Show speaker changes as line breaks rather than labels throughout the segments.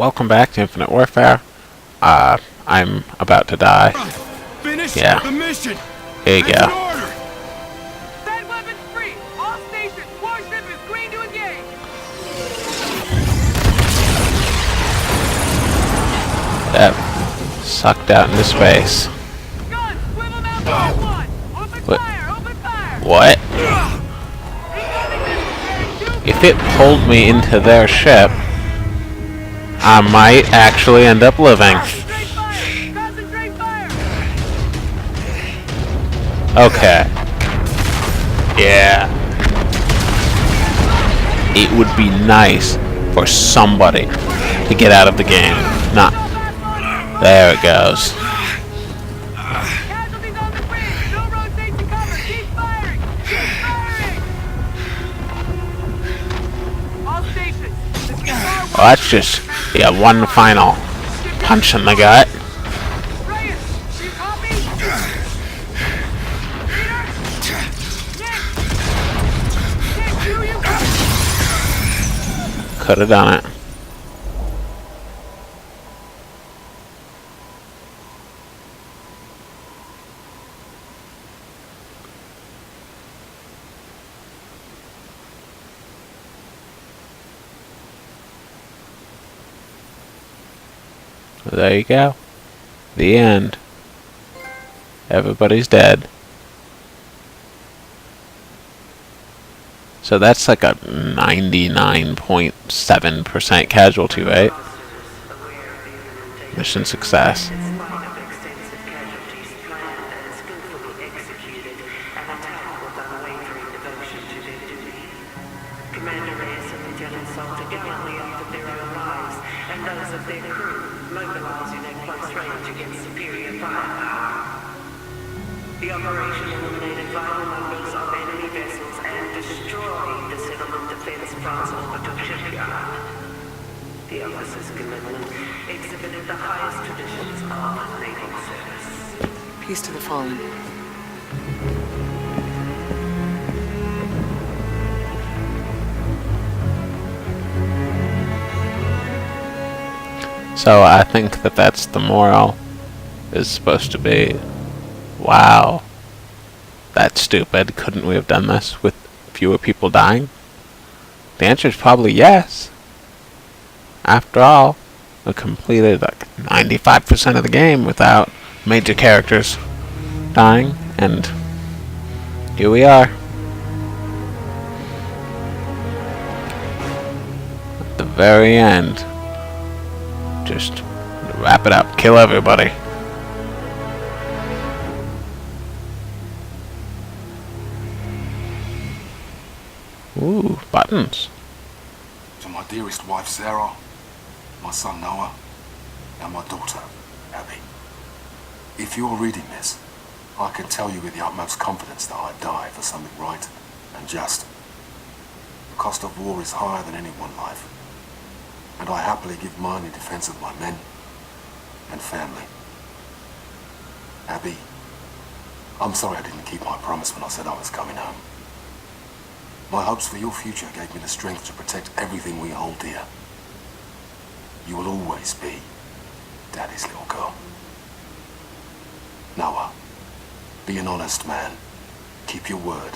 welcome back to Infinite Warfare. I'm about to die.
Finish
Yeah.
the mission.
Here you
That's an
go.
order.
Send weapons free! All stations! Warship is green to engage!
That sucked out into space.
Guns! Swivel mount fire one! Open
What?
fire! Open fire!
What?
Incoming missile bearing 2.
If it pulled me into their ship, I might actually end up living.
Concentrate fire! Concentrate fire!
Okay. Yeah. It would be nice for somebody to get out of the game. Not. There it goes.
Casualties on the bridge! No rotate to cover! Keep firing! Keep firing! All stations! The Star
Well, that's just, yeah, one final punch in the gut.
Ryan! Do you copy? Peter? Nick! Nick, do you copy?
Could have done it. There you go. The end. Everybody's dead. So that's like a 99.7% casualty rate. Mission success.
Commander Reyes and Lieutenant Salter gallantly offered their own lives and those of their crew, mobilizing at close range against superior firepower. The operation eliminated vital numbers of enemy vessels and destroyed the settlement defense France orbital shipyard. The officer's commitment exhibited the highest traditions of naval service.
Peace to the fallen.
So I think that that's the moral. Is supposed to be, wow, that's stupid. Couldn't we have done this with fewer people dying? The answer is probably yes. After all, we completed like 95% of the game without major characters dying, and here we are. At the very end. Just wrap it up. Kill everybody. Ooh, buttons.
To my dearest wife Sarah, my son Noah, and my daughter Abby. If you're reading this, I can tell you with the utmost confidence that I die for something right and just. The cost of war is higher than any one life, and I happily give mine in defense of my men and family. Abby, I'm sorry I didn't keep my promise when I said I was coming home. My hopes for your future gave me the strength to protect everything we hold dear. You will always be Daddy's little girl. Noah, be an honest man. Keep your word.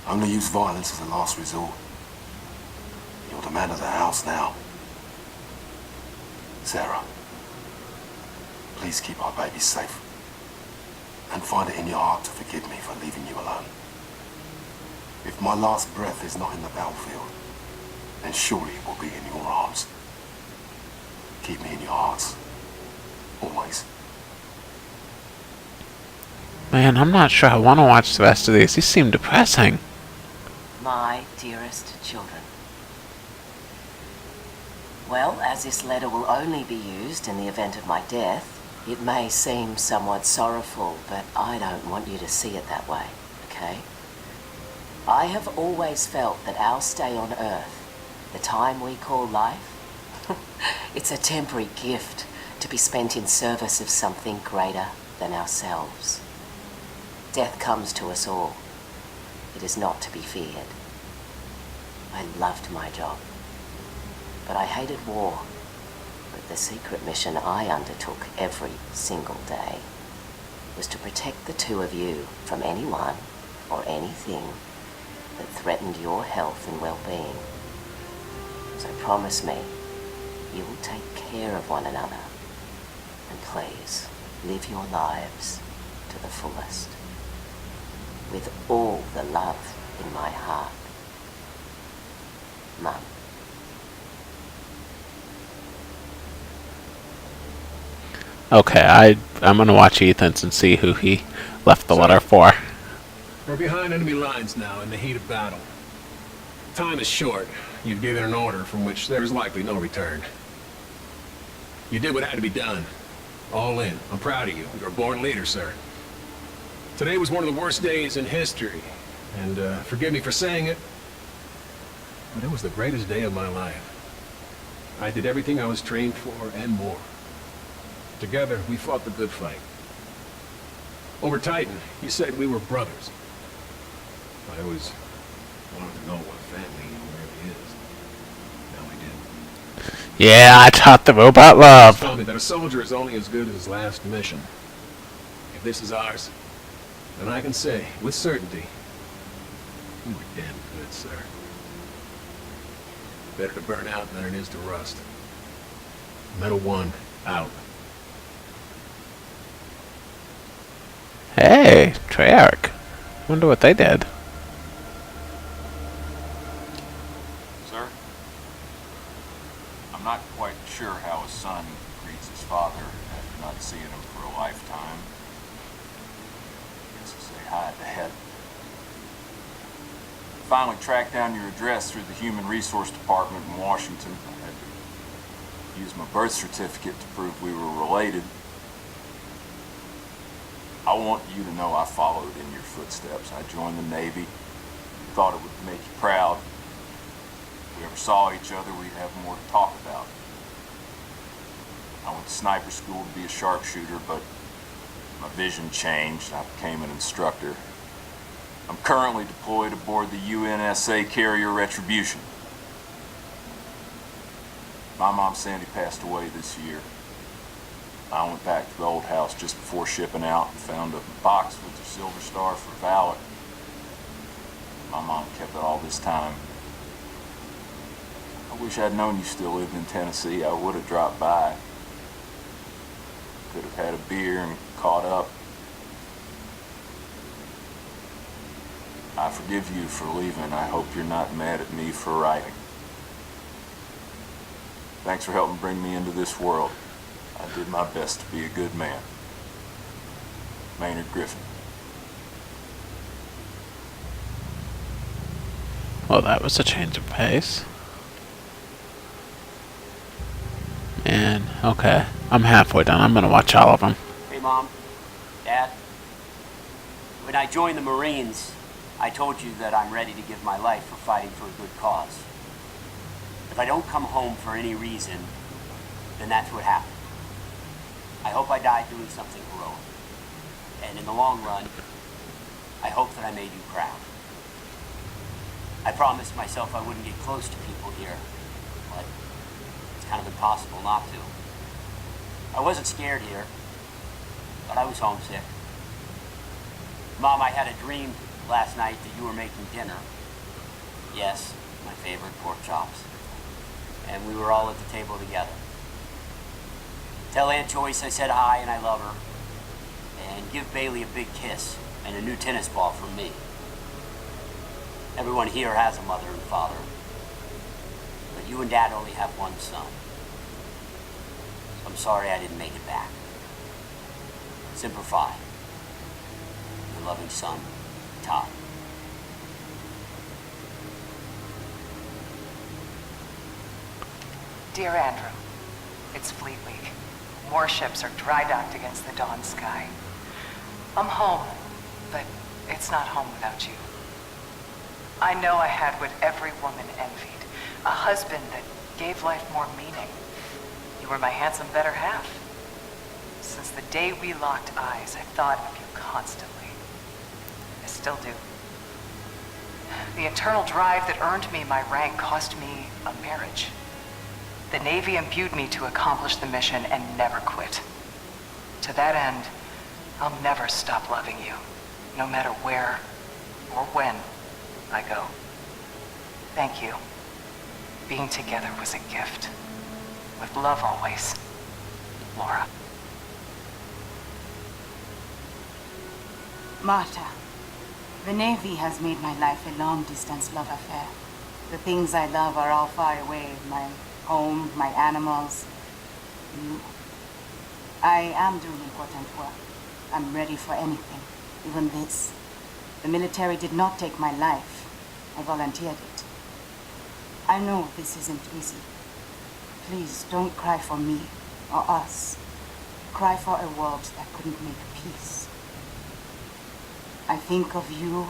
Only use violence as a last resort. You're the man of the house now. Sarah, please keep our baby safe. And find it in your heart to forgive me for leaving you alone. If my last breath is not in the battlefield, then surely it will be in your arms. Keep me in your hearts. Always.
Man, I'm not sure I want to watch the rest of these. These seem depressing.
My dearest children. Well, as this letter will only be used in the event of my death, it may seem somewhat sorrowful, but I don't want you to see it that way, okay? I have always felt that our stay on Earth, the time we call life, it's a temporary gift to be spent in service of something greater than ourselves. Death comes to us all. It is not to be feared. I loved my job, but I hated war. But the secret mission I undertook every single day was to protect the two of you from anyone or anything that threatened your health and well-being. So promise me you will take care of one another, and please live your lives to the fullest, with all the love in my heart. Mum.
Okay, I'm gonna watch Ethan's and see who he left the letter for.
We're behind enemy lines now in the heat of battle. Time is short. You've given an order from which there is likely no return. You did what had to be done. All in. I'm proud of you. You're a born leader, sir. Today was one of the worst days in history. And forgive me for saying it, but it was the greatest day of my life. I did everything I was trained for and more. Together, we fought the good fight. Over Titan, you said we were brothers. I always wanted to know what family really is. Now I did.
Yeah, I taught the robot love.
Told me that a soldier is only as good as his last mission. If this is ours, then I can say, with certainty, we were damn good, sir. Better to burn out than it is to rust. Metal 1, out.
Hey, Treyarch. Wonder what they did.
Sir? I'm not quite sure how a son greets his father after not seeing him for a lifetime. Guess I'll say hi to Head. Finally tracked down your address through the Human Resource Department in Washington. I had to use my birth certificate to prove we were related. I want you to know I followed in your footsteps. I joined the Navy. Thought it would make you proud. If we ever saw each other, we'd have more to talk about. I went to sniper school to be a sharpshooter, but my vision changed. I became an instructor. I'm currently deployed aboard the UNSA carrier Retribution. My mom Sandy passed away this year. I went back to the old house just before shipping out and found a box with the Silver Star for Valor. My mom kept it all this time. I wish I'd known you still lived in Tennessee. I would have dropped by. Could have had a beer and caught up. I forgive you for leaving. I hope you're not mad at me for writing. Thanks for helping bring me into this world. I did my best to be a good man. Maynard Griffin.
Well, that was a change of pace. Man, okay. I'm halfway done. I'm gonna watch all of them.
Hey, Mom. Dad. When I joined the Marines, I told you that I'm ready to give my life for fighting for a good cause. If I don't come home for any reason, then that's what happened. I hope I died doing something heroic. And in the long run, I hope that I made you proud. I promised myself I wouldn't get close to people here, but it's kind of impossible not to. I wasn't scared here, but I was homesick. Mom, I had a dream last night that you were making dinner. Yes, my favorite pork chops. And we were all at the table together. Tell Aunt Joyce I said hi and I love her. And give Bailey a big kiss and a new tennis ball from me. Everyone here has a mother and father. But you and Dad only have one son. So I'm sorry I didn't make it back. Semper Fi. Your loving son, Todd.
Dear Andrew, it's Fleet Week. Warships are dry docked against the dawn sky. I'm home, but it's not home without you. I know I had what every woman envied, a husband that gave life more meaning. You were my handsome better half. Since the day we locked eyes, I thought of you constantly. I still do. The internal drive that earned me my rank cost me a marriage. The Navy imbued me to accomplish the mission and never quit. To that end, I'll never stop loving you, no matter where or when I go. Thank you. Being together was a gift. With love always, Laura.
Marta, the Navy has made my life a long-distance love affair. The things I love are all far away. My home, my animals, you. I am doing important work. I'm ready for anything, even this. The military did not take my life. I volunteered it. I know this isn't easy. Please don't cry for me or us. Cry for a world that couldn't make peace. I think of you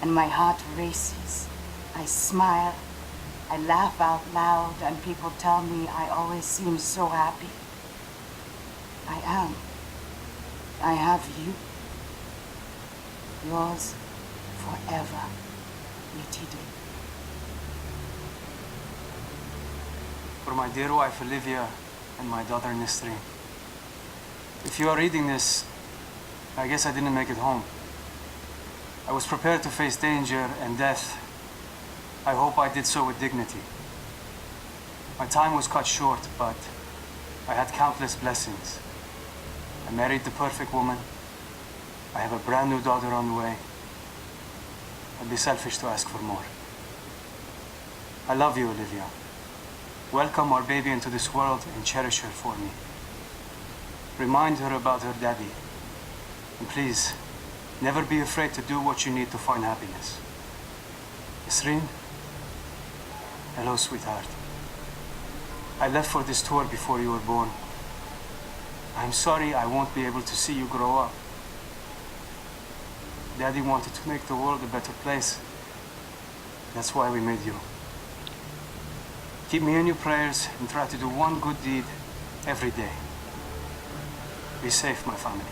and my heart races. I smile, I laugh out loud, and people tell me I always seem so happy. I am. I have you. Yours forever, Yetide.
For my dear wife Olivia and my daughter Nesrine. If you are reading this, I guess I didn't make it home. I was prepared to face danger and death. I hope I did so with dignity. My time was cut short, but I had countless blessings. I married the perfect woman. I have a brand new daughter on the way. I'd be selfish to ask for more. I love you, Olivia. Welcome our baby into this world and cherish her for me. Remind her about her daddy. And please, never be afraid to do what you need to find happiness. Nesrine? Hello, sweetheart. I left for this tour before you were born. I'm sorry I won't be able to see you grow up. Daddy wanted to make the world a better place. That's why we made you. Keep me in your prayers and try to do one good deed every day. Be safe, my family.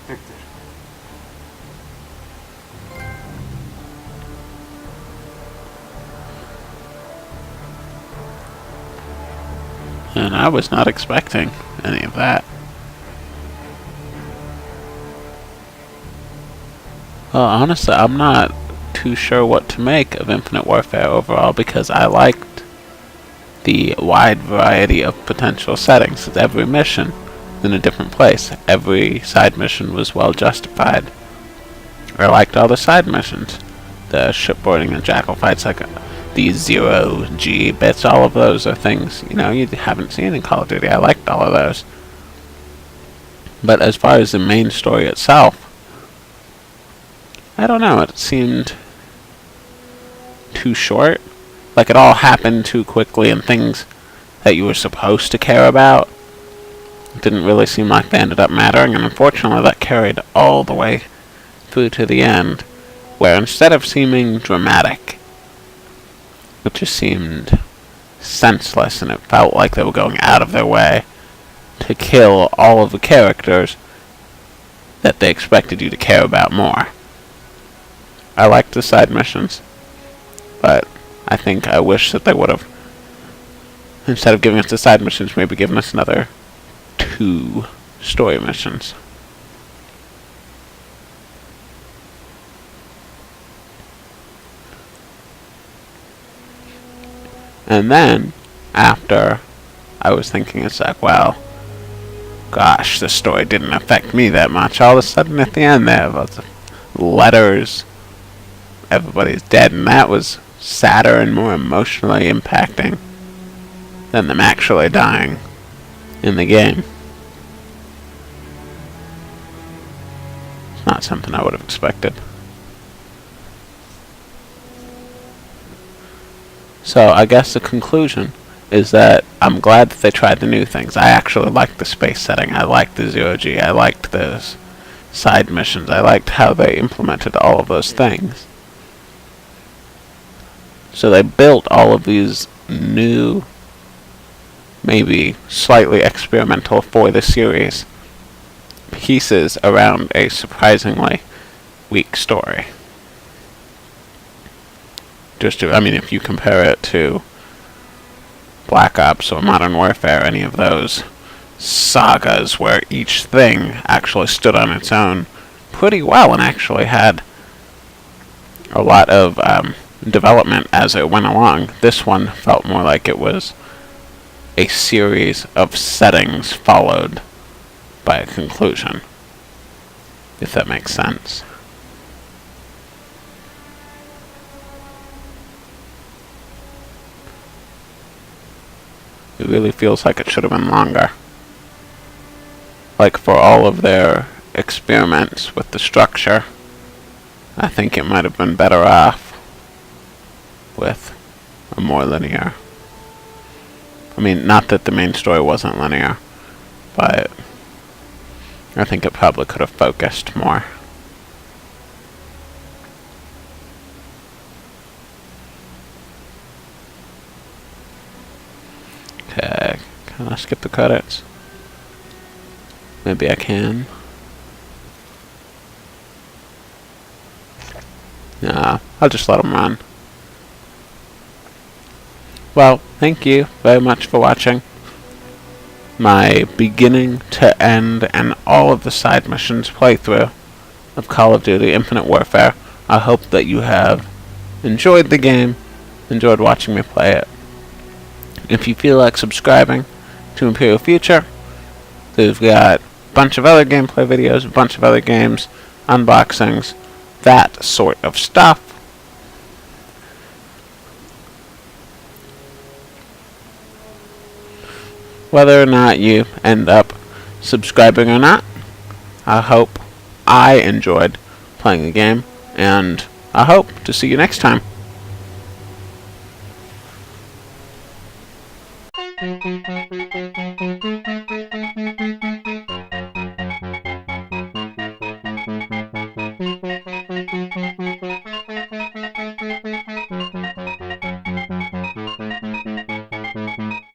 Victor.
And I was not expecting any of that. Well, honestly, I'm not too sure what to make of Infinite Warfare overall because I liked the wide variety of potential settings. Every mission in a different place. Every side mission was well justified. I liked all the side missions. The shipboarding and jackal fights, like these 0G bits, all of those are things, you know, you haven't seen in Call of Duty. I liked all of those. But as far as the main story itself, I don't know, it seemed too short. Like it all happened too quickly, and things that you were supposed to care about didn't really seem like they ended up mattering, and unfortunately that carried all the way through to the end, where instead of seeming dramatic, it just seemed senseless, and it felt like they were going out of their way to kill all of the characters that they expected you to care about more. I liked the side missions, but I think I wish that they would have, instead of giving us the side missions, maybe given us another 2 story missions. And then, after, I was thinking, it's like, well, gosh, the story didn't affect me that much. All of a sudden, at the end there, was letters, everybody's dead, and that was sadder and more emotionally impacting than them actually dying in the game. It's not something I would have expected. So I guess the conclusion is that I'm glad that they tried the new things. I actually liked the space setting. I liked the 0G. I liked those side missions. I liked how they implemented all of those things. So they built all of these new, maybe slightly experimental for the series, pieces around a surprisingly weak story. Just to, I mean, if you compare it to Black Ops or Modern Warfare, any of those sagas where each thing actually stood on its own pretty well and actually had a lot of development as it went along. This one felt more like it was a series of settings followed by a conclusion, if that makes sense. It really feels like it should have been longer. Like, for all of their experiments with the structure, I think it might have been better off with a more linear. I mean, not that the main story wasn't linear, but I think it probably could have focused more. Okay, can I skip the credits? Maybe I can. Nah, I'll just let them run. Well, thank you very much for watching my beginning to end and all of the side missions playthrough of Call of Duty Infinite Warfare. I hope that you have enjoyed the game, enjoyed watching me play it. If you feel like subscribing to Imperial Future, we've got a bunch of other gameplay videos, a bunch of other games, unboxings, that sort of stuff. Whether or not you end up subscribing or not, I hope I enjoyed playing the game, and I hope to see you next time.